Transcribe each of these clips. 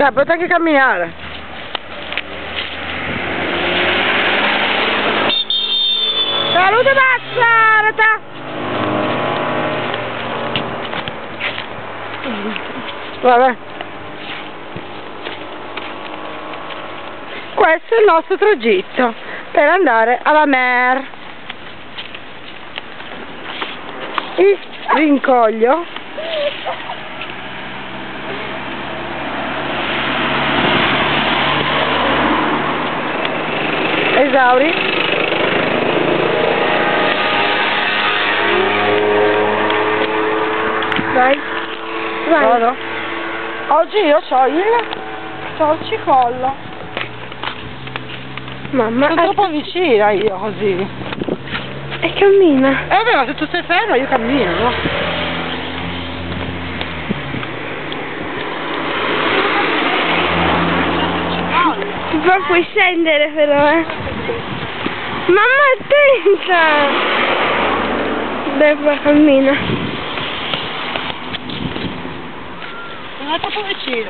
Dai, potete anche camminare. Salute Mazzarata! Vabbè. Questo è il nostro tragitto per andare alla mer. Il rincoglio esauri vai vado. Oggi io ho il cicollo, mamma, sono troppo vicina io così e cammina. Vabbè, ma se tu sei ferma io cammino, no? Ma puoi scendere però, Mamma, attenta! Dai, qua cammina. Non è troppo vicino.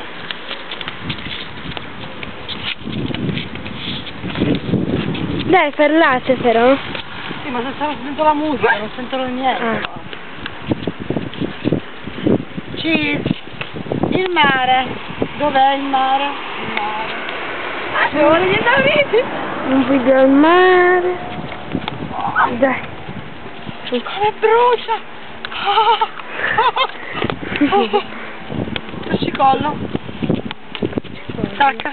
Dai, parlate però. Sì, ma se stavo sentendo la musica, non sentono niente. Cheese. Il mare. Dov'è il mare? Il mare. Devo gli andare. Un video al mare. Dai. Come brucia. Il cicollo. Stacca.